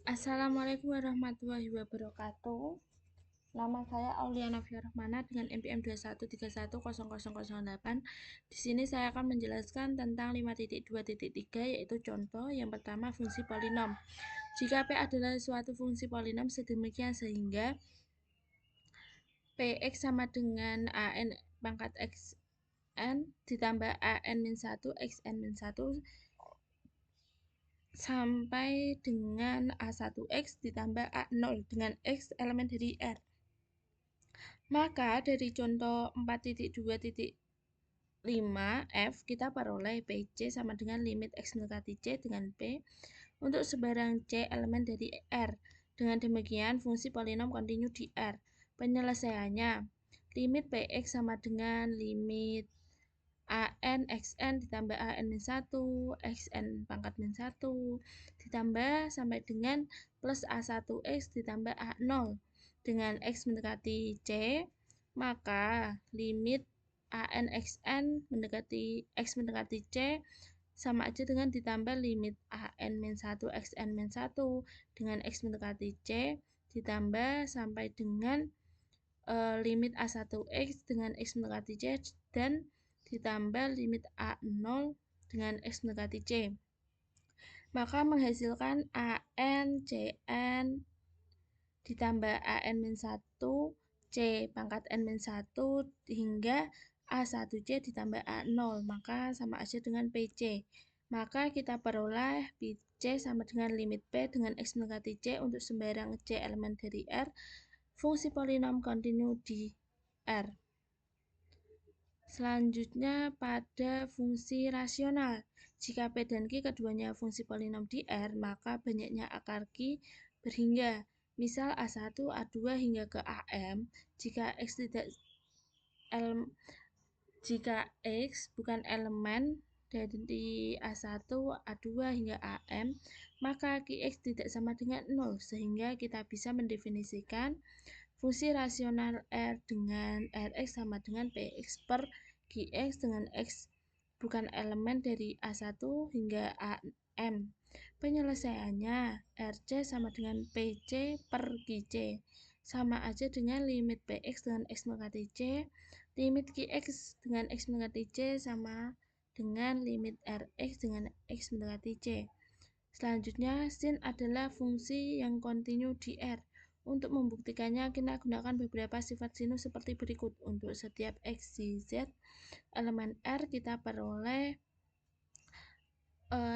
Assalamualaikum warahmatullahi wabarakatuh. Nama saya Auliana Fiarahmana dengan NPM 213100008. Di sini saya akan menjelaskan tentang 5.2.3 yaitu contoh yang pertama fungsi polinom. Jika P adalah suatu fungsi polinom sedemikian sehingga Px sama dengan an pangkat xn ditambah an-1 xn-1 sampai dengan A1X ditambah A0 dengan X elemen dari R. Maka dari contoh 4.2.5 F kita peroleh PC sama dengan limit X mendekati C dengan P untuk sebarang C elemen dari R. Dengan demikian fungsi polinom kontinu di R. Penyelesaiannya, limit Px sama dengan limit an xn ditambah an-1 xn pangkat min 1 ditambah sampai dengan plus a1x ditambah a0 dengan x mendekati c, maka limit an xn mendekati x mendekati c sama aja dengan ditambah limit an-1 xn-1 dengan x mendekati c ditambah sampai dengan limit a1x dengan x mendekati c dan ditambah limit A0 dengan X mendekati C. Maka menghasilkan AN, CN ditambah AN-1, C pangkat N-1 hingga A1C ditambah A0. Maka sama aja dengan PC. Maka kita peroleh PC sama dengan limit P dengan X mendekati C untuk sembarang C elemen dari R. Fungsi polinom kontinu di R. Selanjutnya pada fungsi rasional. Jika P dan Q keduanya fungsi polinom di R, maka banyaknya akar Q berhingga. Misal A1, A2 hingga ke AM. Jika X bukan elemen dari A1, A2 hingga AM, maka Qx tidak sama dengan 0, sehingga kita bisa mendefinisikan fungsi rasional R dengan Rx sama dengan Px per Qx dengan X bukan elemen dari A1 hingga AM. Penyelesaiannya, Rc sama dengan Pc per Qc. Sama aja dengan limit Px dengan X mendekati C, limit Qx dengan X mendekati C sama dengan limit Rx dengan X mendekati C. Selanjutnya, sin adalah fungsi yang kontinu di R. Untuk membuktikannya, kita gunakan beberapa sifat sinus seperti berikut. Untuk setiap X, Y, Z elemen R, kita peroleh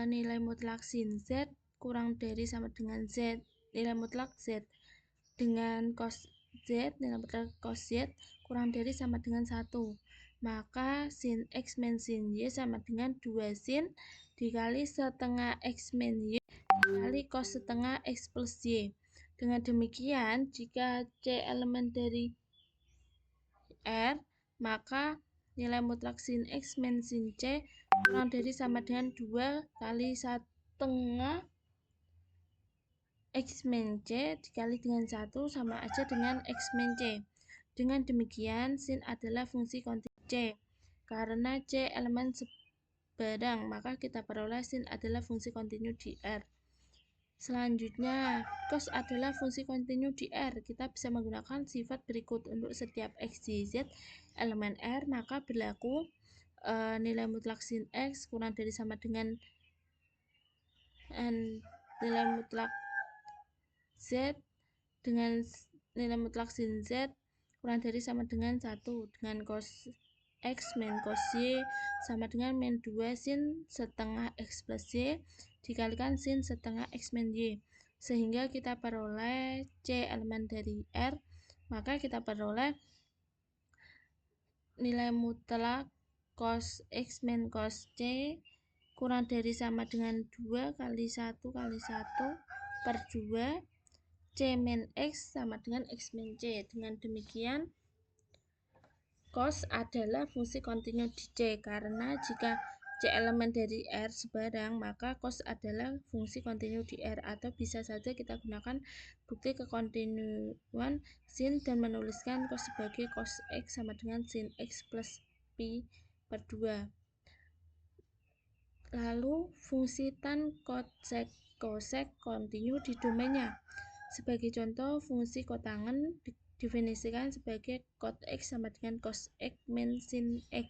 nilai mutlak sin Z kurang dari sama dengan Z. Nilai mutlak Z dengan cos Z, nilai mutlak cos Z kurang dari sama dengan 1. Maka sin X min sin Y sama dengan 2 sin dikali setengah X min Y dikali cos setengah X plus Y. Dengan demikian, jika C elemen dari R, maka nilai mutlak sin X min sin C kurang dari sama dengan 2 kali setengah X min C dikali dengan 1 sama aja dengan X min C. Dengan demikian, sin adalah fungsi kontinu C. Karena C elemen sebarang, maka kita peroleh sin adalah fungsi kontinu di R. Selanjutnya, cos adalah fungsi kontinu di R. Kita bisa menggunakan sifat berikut. Untuk setiap X, Y, Z elemen R, maka berlaku nilai mutlak sin X kurang dari sama dengan nilai mutlak Z dengan nilai mutlak sin Z kurang dari sama dengan 1 dengan cos X min cos Y sama dengan min 2 sin setengah X plus Y dikalikan sin setengah X min Y, sehingga kita peroleh C elemen dari R. Maka kita peroleh nilai mutlak cos X min cos C kurang dari sama dengan 2 kali 1 kali 1 per 2 C min X sama dengan X min C. Dengan demikian, cos adalah fungsi kontinu di C, karena jika C elemen dari R sebarang, maka cos adalah fungsi kontinu di R. Atau bisa saja kita gunakan bukti kekontinuan sin dan menuliskan cos sebagai cos X sama dengan sin X plus pi per 2. Lalu fungsi tan, cot, sek, cosec kontinu di domainnya. Sebagai contoh, fungsi kotangen didefinisikan sebagai cot X sama dengan cos X min sin X.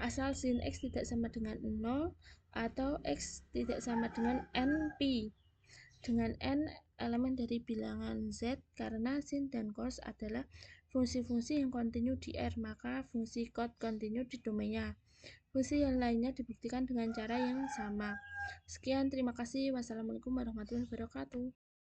Asal sin X tidak sama dengan 0 atau X tidak sama dengan NP. Dengan N elemen dari bilangan Z, karena sin dan cos adalah fungsi-fungsi yang kontinu di R, maka fungsi cot kontinu di domainnya. Fungsi yang lainnya dibuktikan dengan cara yang sama. Sekian, terima kasih. Wassalamualaikum warahmatullahi wabarakatuh.